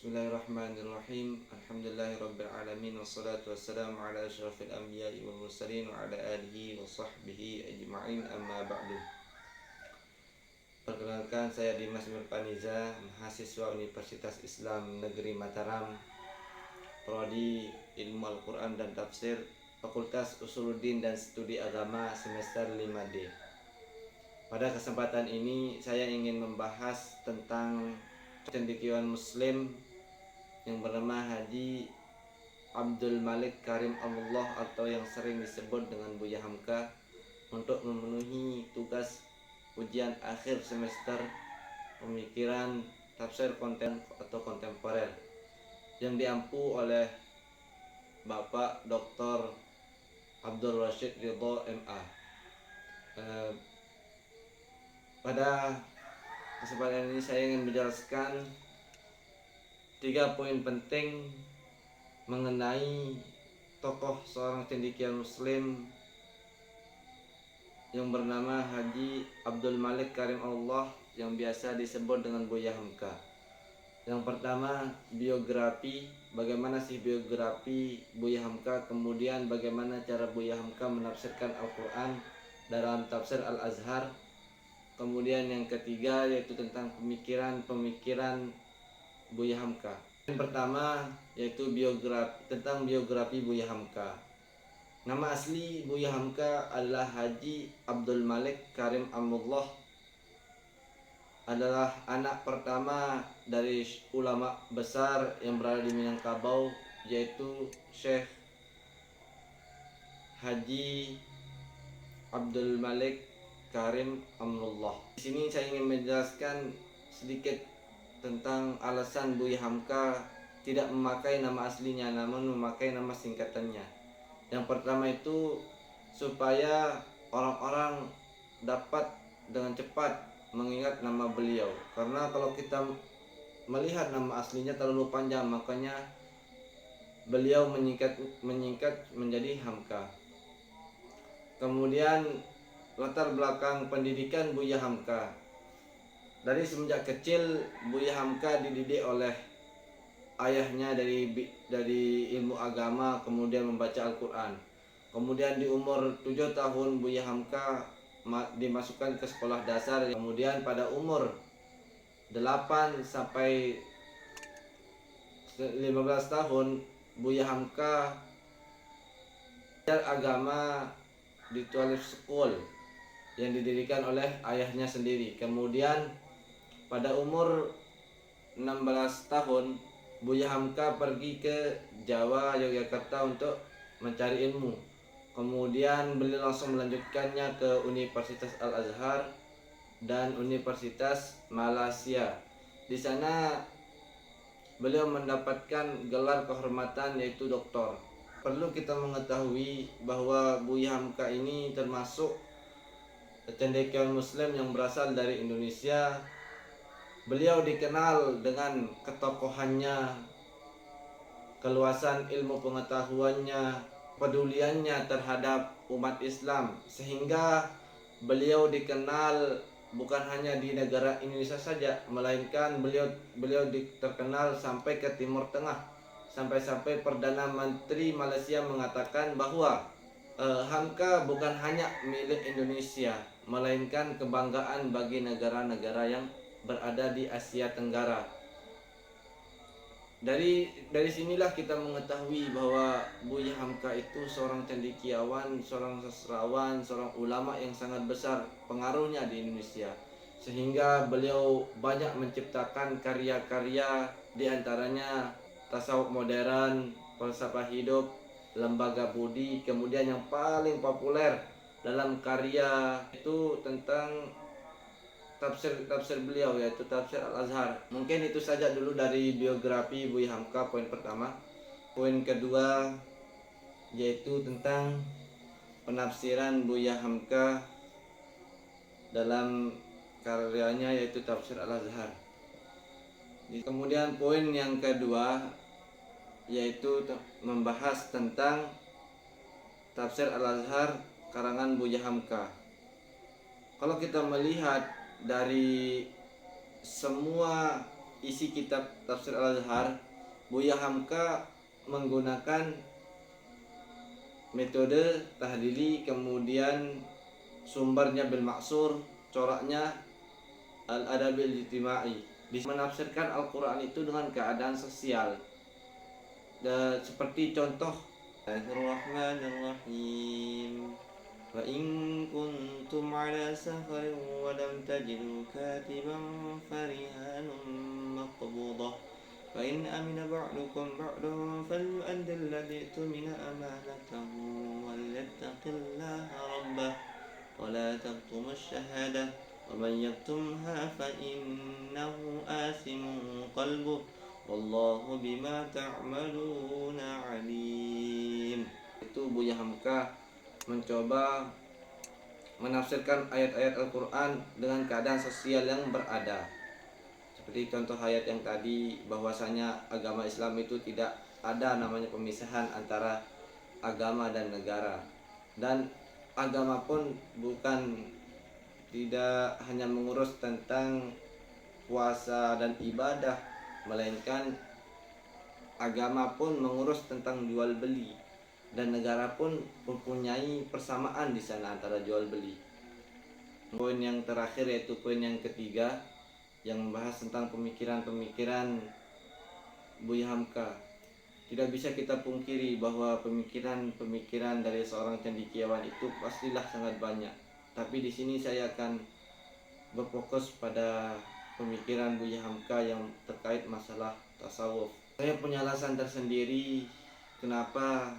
Bismillahirrahmanirrahim. Alhamdulillahirabbil alamin wassalatu wassalamu ala asyrafil anbiya'i wal mursalin wa ala alihi wa sahbihi ajma'in, amma ba'du. Perkenalkan, saya Dimas Mirpaniza, mahasiswa Universitas Islam Negeri Mataram, Prodi Ilmu Al-Quran dan Tafsir, Fakultas Usuluddin dan Studi Agama, semester 5D. Pada kesempatan ini saya ingin membahas tentang cendekiawan Muslim yang bernama Haji Abdul Malik Karim Allah, atau yang sering disebut dengan Buya Hamka, untuk memenuhi tugas ujian akhir semester pemikiran tafsir kontemporer yang diampu oleh Bapak Dr. Abdul Rashid Ridho MA. Pada kesempatan ini saya ingin menjelaskan 3 poin penting mengenai tokoh seorang cendekiawan Muslim yang bernama Haji Abdul Malik Karim Allah, yang biasa disebut dengan Buya Hamka. Yang pertama, biografi. Bagaimana sih biografi Buya Hamka, kemudian bagaimana cara Buya Hamka menafsirkan Al-Quran dalam tafsir Al-Azhar. Kemudian yang ketiga yaitu tentang pemikiran Buya Hamka. Yang pertama yaitu biografi Buya Hamka. Nama asli Buya Hamka adalah Haji Abdul Malik Karim Allah. Adalah anak pertama dari ulama besar yang berada di Minangkabau, yaitu Syekh Haji Abdul Malik Karim Amrullah. Di sini saya ingin menjelaskan sedikit tentang alasan Buya Hamka tidak memakai nama aslinya, namun memakai nama singkatannya. Yang pertama itu supaya orang-orang dapat dengan cepat mengingat nama beliau. Karena kalau kita melihat nama aslinya terlalu panjang, makanya beliau menyingkat menjadi Hamka. Kemudian latar belakang pendidikan Buya Hamka. Dari semenjak kecil Buya Hamka dididik oleh ayahnya dari ilmu agama, kemudian membaca Al-Quran. Kemudian di umur 7 tahun Buya Hamka dimasukkan ke sekolah dasar. Kemudian pada umur 8 sampai 15 tahun Buya Hamka belajar agama di Tualib School yang didirikan oleh ayahnya sendiri. Kemudian pada umur 16 tahun Buya Hamka pergi ke Jawa, Yogyakarta untuk mencari ilmu. Kemudian beliau langsung melanjutkannya ke Universitas Al-Azhar dan Universitas Malaysia. Di sana beliau mendapatkan gelar kehormatan yaitu doktor. Perlu kita mengetahui bahwa Buya Hamka ini termasuk cendekiawan Muslim yang berasal dari Indonesia. Beliau dikenal dengan ketokohannya, keluasan ilmu pengetahuannya, peduliannya terhadap umat Islam, sehingga beliau dikenal bukan hanya di negara Indonesia saja, melainkan beliau terkenal sampai ke Timur Tengah. Sampai-sampai Perdana Menteri Malaysia mengatakan bahwa Hamka bukan hanya milik Indonesia, melainkan kebanggaan bagi negara-negara yang berada di Asia Tenggara. Dari sinilah kita mengetahui bahwa Buya Hamka itu seorang cendekiawan, seorang sastrawan, seorang ulama yang sangat besar pengaruhnya di Indonesia, sehingga beliau banyak menciptakan karya-karya, diantaranya tasawuf modern, falsafah hidup, lembaga budi. Kemudian yang paling populer dalam karya itu tentang tafsir beliau, yaitu tafsir Al-Azhar. Mungkin itu saja dulu dari biografi Buya Hamka, poin pertama. Poin kedua yaitu tentang penafsiran Buya Hamka dalam karyanya yaitu tafsir Al-Azhar. Kemudian poin yang kedua yaitu membahas tentang tafsir Al-Azhar karangan Buya Hamka. Kalau kita melihat dari semua isi kitab Tafsir Al-Azhar, Buya Hamka menggunakan metode tahlili, kemudian sumbernya bil maksur, coraknya al-adabil ijtimai. Menafsirkan Al-Quran itu dengan keadaan sosial. Seperti contoh Bismillahirrahmanirrahim. Wa in kuntum ala safarin wa lam tajidu katiban farihanun maqbudah. Fa in amina ba'dukum ba'dan falyu'addi alladhi tumina amanatahu wal yattaqillaha rabbah wa la taqtumu asy-syahadah wa man yaktumha fa innahu asimun qalbuh wallahu bima ta'maluna alim. Itu Buya Hamka mencoba menafsirkan ayat-ayat Al-Quran dengan keadaan sosial yang berada. Seperti contoh ayat yang tadi, bahwasanya agama Islam itu tidak ada namanya pemisahan antara agama dan negara. Dan agama pun bukan tidak hanya mengurus tentang puasa dan ibadah, melainkan agama pun mengurus tentang jual beli, dan negara pun mempunyai persamaan di sana antara jual beli. Poin yang terakhir yaitu poin yang ketiga yang membahas tentang pemikiran-pemikiran Buya Hamka. Tidak bisa kita pungkiri bahwa pemikiran-pemikiran dari seorang cendekiawan itu pastilah sangat banyak. Tapi di sini saya akan berfokus pada pemikiran Buya Hamka yang terkait masalah tasawuf. Saya punya alasan tersendiri kenapa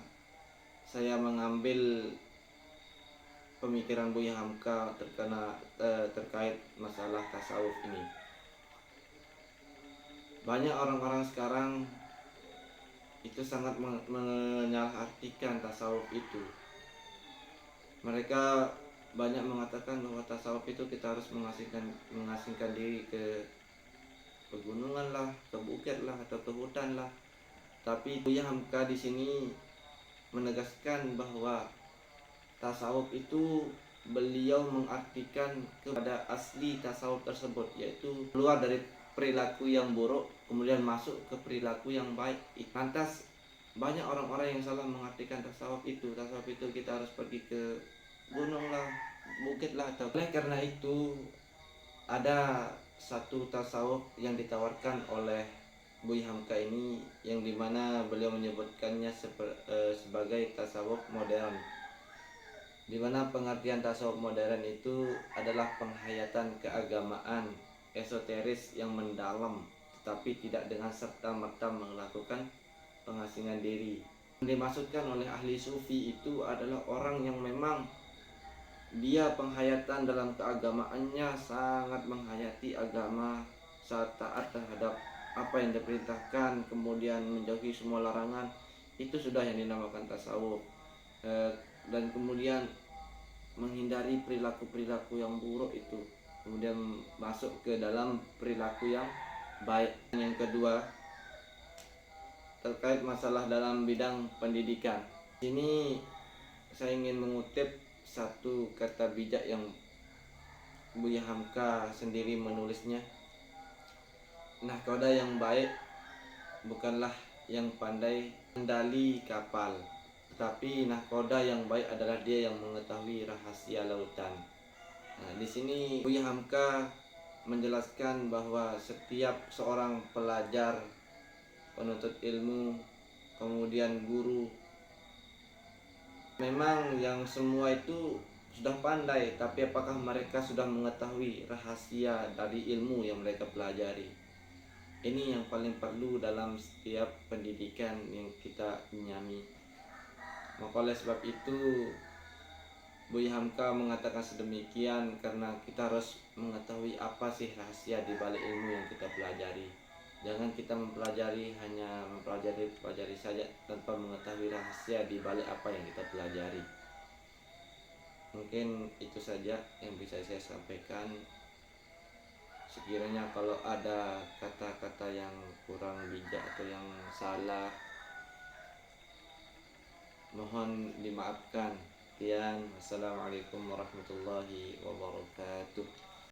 saya mengambil pemikiran Buya Hamka terkait masalah tasawuf ini. Banyak orang-orang sekarang itu sangat menyalahartikan tasawuf itu. Mereka banyak mengatakan bahwa tasawuf itu kita harus mengasingkan diri ke pegunungan lah, ke bukit lah, atau ke hutan lah. Tapi Buya Hamka di sini menegaskan bahwa tasawuf itu beliau mengartikan kepada asli tasawuf tersebut, yaitu keluar dari perilaku yang buruk kemudian masuk ke perilaku yang baik. Lantas banyak orang-orang yang salah mengartikan tasawuf itu. Tasawuf itu kita harus pergi ke gunung lah, bukit lah, atau oleh karena itu ada satu tasawuf yang ditawarkan oleh Buya Hamka ini, yang dimana beliau menyebutkannya sebagai tasawuf modern, dimana pengertian tasawuf modern itu adalah penghayatan keagamaan esoteris yang mendalam, tetapi tidak dengan serta-merta melakukan pengasingan diri. Yang dimaksudkan oleh ahli sufi itu adalah orang yang memang dia penghayatan dalam keagamaannya sangat menghayati agama, saat taat terhadap apa yang diperintahkan, kemudian menjauhi semua larangan. Itu sudah yang dinamakan tasawuf. Dan kemudian menghindari perilaku-perilaku yang buruk itu, kemudian masuk ke dalam perilaku yang baik. Yang kedua, terkait masalah dalam bidang pendidikan. Ini saya ingin mengutip satu kata bijak yang Buya Hamka sendiri menulisnya. Nahkoda yang baik bukanlah yang pandai kendali kapal, tetapi nahkoda yang baik adalah dia yang mengetahui rahasia lautan. Nah, di sini Buya Hamka menjelaskan bahwa setiap seorang pelajar, penuntut ilmu, kemudian guru, memang yang semua itu sudah pandai, tapi apakah mereka sudah mengetahui rahasia dari ilmu yang mereka pelajari? Ini yang paling perlu dalam setiap pendidikan yang kita nyami. Maka oleh sebab itu Buya Hamka mengatakan sedemikian karena kita harus mengetahui apa sih rahasia di balik ilmu yang kita pelajari. Jangan kita hanya mempelajari saja tanpa mengetahui rahasia di balik apa yang kita pelajari. Mungkin itu saja yang bisa saya sampaikan. Sekiranya kalau ada kata-kata yang kurang bijak atau yang salah, mohon dimaafkan. Sekian, wassalamualaikum warahmatullahi wabarakatuh.